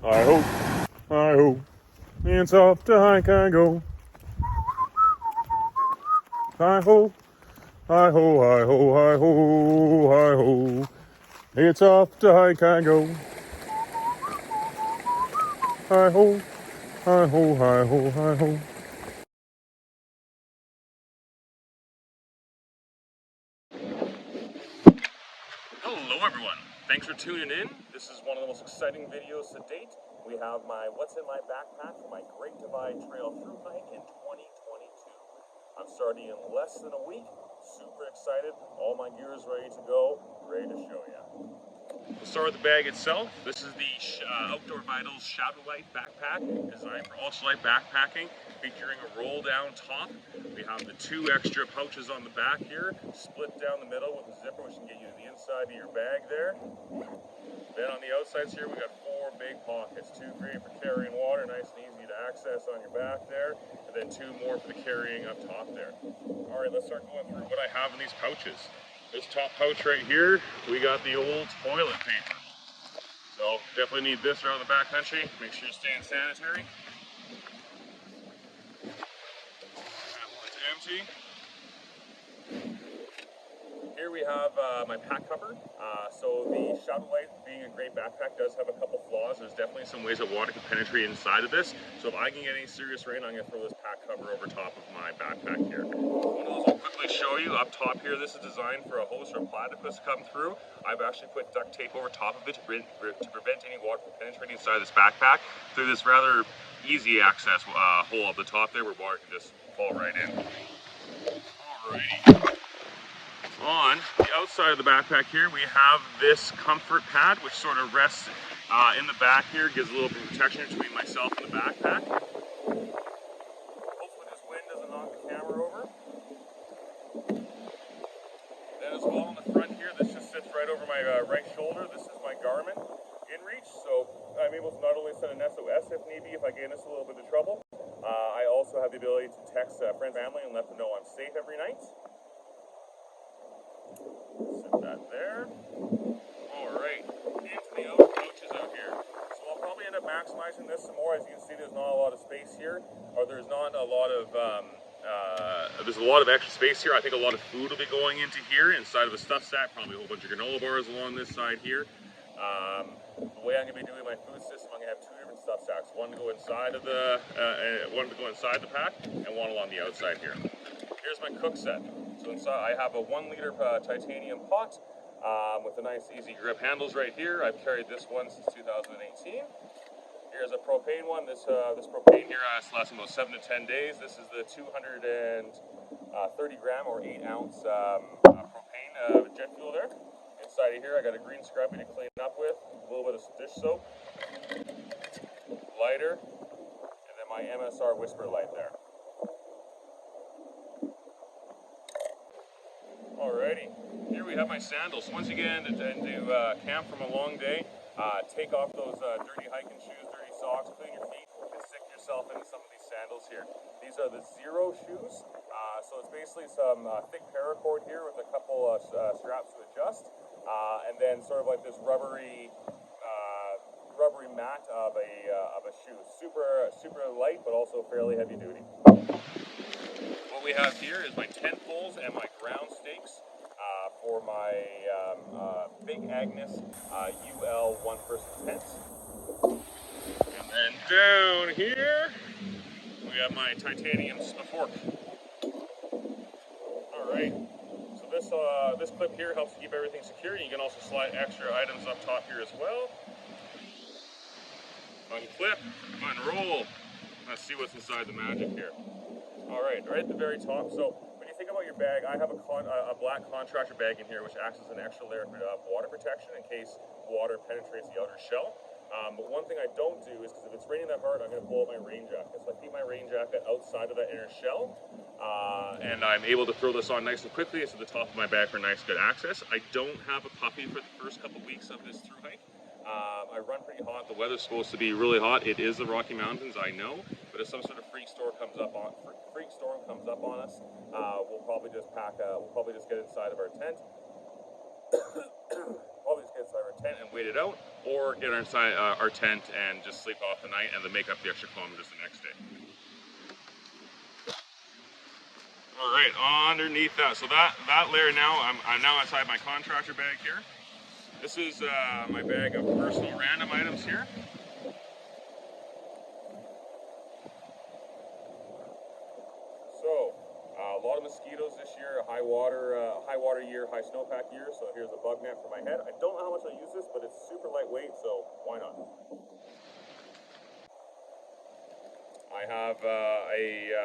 I hope, it's off to hike I go. I hope, I ho, I ho, I ho, I ho. It's off to hike I go. I ho, I ho, I ho, I ho. Hello everyone, thanks for tuning in. This is one of the most exciting videos to date. We have my what's in my backpack for my Great Divide Trail through hike in 2022. I'm starting in less than a week, super excited, all my gear is ready to go, ready to show you. We'll start with the bag itself. This is the Outdoor Vitals Ultralite backpack, designed for ultralight backpacking, featuring a roll down top. We have the 2 extra pouches on the back here, split down the middle with a zipper, which can get you to the inside of your bag there. Then on the outsides here, we got 4 big pockets, 2 great for carrying water, nice and easy to access on your back there, and then 2 more for the carrying up top there. All right, let's start going through what I have in these pouches. This top pouch right here, we got the old toilet paper. So definitely need this around the backcountry. Make sure you're staying sanitary. That one's empty. Here we have my pack cover. So the Ultralite, being a great backpack, does have a couple flaws. There's definitely some ways that water can penetrate inside of this. So if I can get any serious rain, I'm going to throw this pack cover over top of my backpack here. One of those I'll quickly show you up top here. This is designed for a host or platypus to come through. I've actually put duct tape over top of it to prevent any water from penetrating inside this backpack through this rather easy access hole up the top there where water can just fall right in. Alrighty. On the outside of the backpack here, we have this comfort pad, which sort of rests in the back here, gives a little bit of protection between myself and the backpack. Hopefully this wind doesn't knock the camera over. Then as well on the front here, this just sits right over my right shoulder. This is my Garmin Inreach, so I'm able to not only send an SOS if need be if I get in this a little bit of trouble. I also have the ability to text friends and family and let them know I'm safe every night. Sit that there. Alright, into the other pouches out here. So I'll probably end up maximizing this some more. As you can see, there's not a lot of space here, or there's not a lot of, there's a lot of extra space here. I think a lot of food will be going into here inside of a stuff sack, probably a whole bunch of granola bars along this side here. The way I'm going to be doing my food system, I'm going to have 2 different stuff sacks. One to go inside of the, pack, and one along the outside here. Here's my cook set. So inside I have a 1 liter titanium pot with a nice easy grip handles right here. I've carried this one since 2018. Here's a propane one. This propane here is lasting about 7 to 10 days. This is the 230 gram or 8 ounce propane jet fuel there. Inside of here I got a green scrubby to clean up with, a little bit of dish soap, lighter, and then my MSR Whisper light there. Alrighty, here we have my sandals. Once you get into camp from a long day, take off those dirty hiking shoes, dirty socks, clean your feet, and stick yourself into some of these sandals here. These are the Zero shoes. So it's basically some thick paracord here with a couple straps to adjust, and then sort of like this rubbery mat of a shoe. Super light, but also fairly heavy duty. What we have here is my tent poles and my ground stakes for my big Agnes UL one-person tent. And then down here, we have my titanium fork. Alright, so this clip here helps to keep everything secure. You can also slide extra items up top here as well. Unclip, unroll. Let's see what's inside the magic here. Alright, right at the very top. So when you think about your bag, I have a black contractor bag in here which acts as an extra layer of water protection in case water penetrates the outer shell. But one thing I don't do is, because if it's raining that hard, I'm going to pull out my rain jacket. So I keep my rain jacket outside of that inner shell, and I'm able to throw this on nice and quickly. It's at the top of my bag for nice good access. I don't have a puppy for the first couple weeks of this through hike. I run pretty hot. The weather's supposed to be really hot. It is the Rocky Mountains, I know. But if some sort of freak storm comes up on us, we'll probably just get inside of our tent. probably just get inside our tent and wait it out, or get inside our tent and just sleep off the night and then make up the extra kilometers the next day. All right, underneath that, so that layer now, I'm now inside my contractor bag here. This is my bag of personal random items here. So, a lot of mosquitoes this year, high water year, high snowpack year. So here's a bug net for my head. I don't know how much I'll use this, but it's super lightweight, so why not? I have a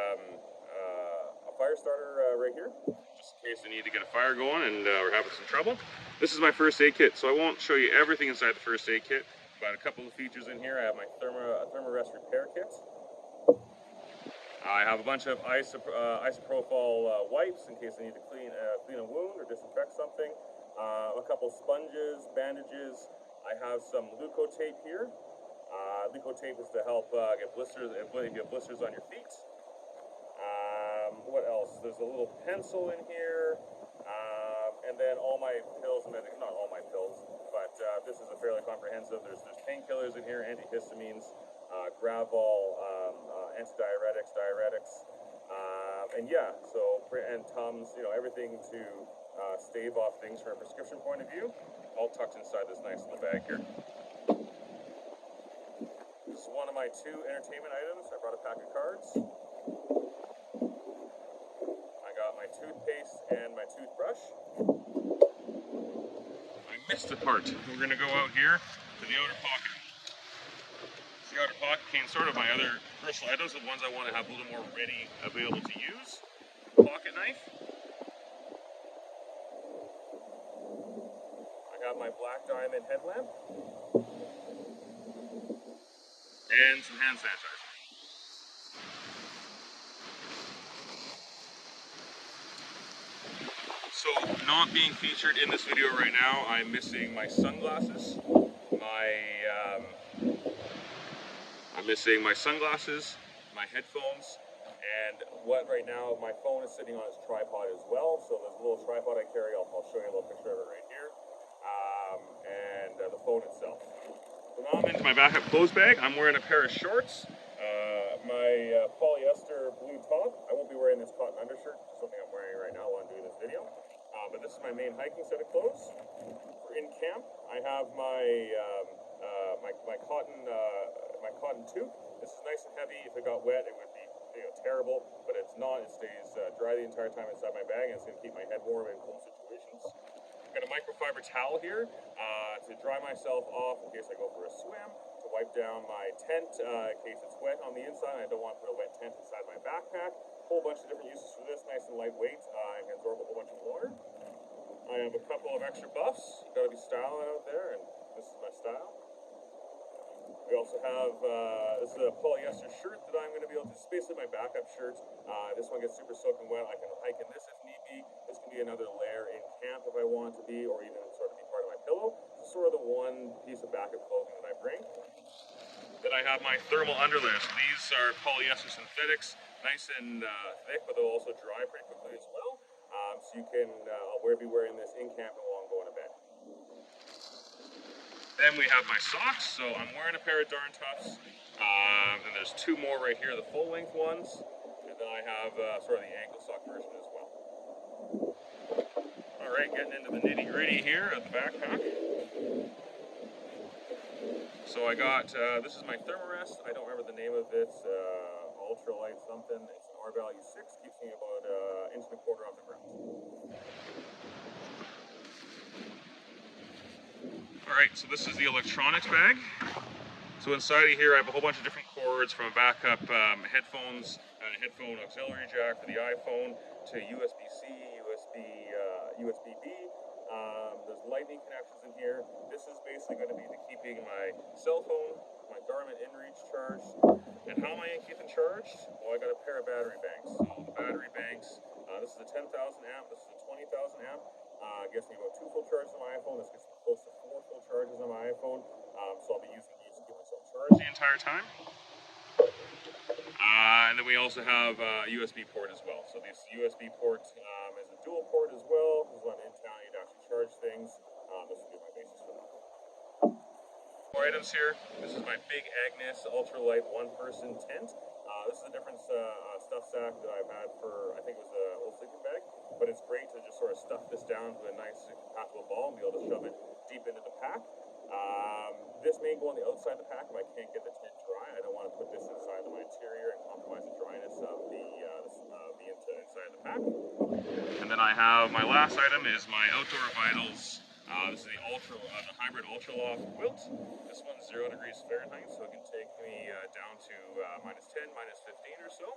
fire starter right here, just in case I need to get a fire going and we're having some trouble. This is my first aid kit, so I won't show you everything inside the first aid kit, but a couple of features in here. I have my Thermarest repair kit. I have a bunch of isopropyl wipes in case I need to clean a wound or disinfect something. A couple sponges, bandages. I have some leukotape here. Leukotape is to help get blisters if you have blisters on your feet. What else? There's a little pencil in here, and then all my pills. Not all my pills, but this is a fairly comprehensive. There's painkillers in here, antihistamines, Gravol, antidiuretics, diuretics, and yeah. So and Tums, everything to stave off things from a prescription point of view, all tucked inside this nice little bag here. This is one of my 2 entertainment items. I brought a pack of cards. I got my toothpaste and my toothbrush. I missed a part. We're going to go out here to the outer pocket. The outer pocket contains sort of my other personal items, the ones I want to have a little more ready, available to use. Pocket knife. I got my black diamond headlamp. And some hand sanitizer. So, not being featured in this video right now, I'm missing my sunglasses. I'm missing my sunglasses, my headphones, and what right now, my phone is sitting on its tripod as well. So there's a little tripod I carry. I'll show you a little picture of it right here. And the phone itself. So now I'm into my backup clothes bag. I'm wearing a pair of shorts, my polyester blue top. I won't be wearing this cotton undershirt, which is something I'm wearing right now while I'm doing this video. But this is my main hiking set of clothes. For in camp, I have my cotton toque. This is nice and heavy. If it got wet, it would be terrible, but it's not. It stays dry the entire time inside my bag, and it's going to keep my head warm in cold situations. I've got a microfiber towel here to dry myself off in case I go for a swim, to wipe down my tent in case it's wet on the inside. I don't want to put a wet tent inside my backpack. Whole bunch of different uses for this, nice and lightweight. I can absorb a whole bunch of water. I have a couple of extra buffs. You've got to be styling out there, and this is my style. We also have, this is a polyester shirt that I'm going to be able to, it's basically my backup shirt. This one gets super soaking wet. I can hike in this if need be. This can be another layer in camp if I want to be, or even sort of be part of my pillow. This is sort of the one piece of backup clothing that I bring. Then I have my thermal underlayers. These are polyester synthetics, nice and thick, but they'll also dry pretty quickly as well. So you can, I'll be wearing this in camp and while I'm going to bed. Then we have my socks, so I'm wearing a pair of Darn Toughs, and there's 2 more right here, the full length ones, and then I have sort of the ankle sock version as well. Alright, getting into the nitty gritty here of the backpack. So I got, this is my Thermarest, I don't remember the name of it, Ultralite something, it's an R value 6, keeps me about 1.25 inches off the ground. Alright, so this is the electronics bag. So inside of here I have a whole bunch of different cords, from backup headphones, headphone auxiliary jack for the iPhone, to USB-C, USB-B. There's lightning connections in here. This is basically going to be keeping my cell phone, my Garmin Inreach charged. And how am I going to keep them charged? Well, I got a pair of battery banks. So the battery banks, this is a 10,000 amp, this is a 20,000 amp. Gets me about 2 full charges on my iPhone. This gets me close to 4 full charges on my iPhone. So I'll be using these to keep myself charged the entire time. And then we also have a USB port as well. So this USB port is a dual port as well, because when in town you'd actually charge things. This items here. This is my big Agnes Ultralite one-person tent. This is a different stuff sack that I've had for, I think it was an old sleeping bag, but it's great to just sort of stuff this down to a nice compactable ball and be able to shove it deep into the pack. This may go on the outside of the pack if I can't get the tent dry. I don't want to put this inside of my interior and compromise the dryness of the inside of the pack. And then I have my last item is my Outdoor Vitals. This is the hybrid Ultraloft quilt. This one's 0 degrees Fahrenheit, so it can take me down to -10, -15 or so.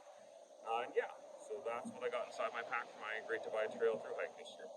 And yeah, so that's what I got inside my pack for my Great Divide Trail through hike this year.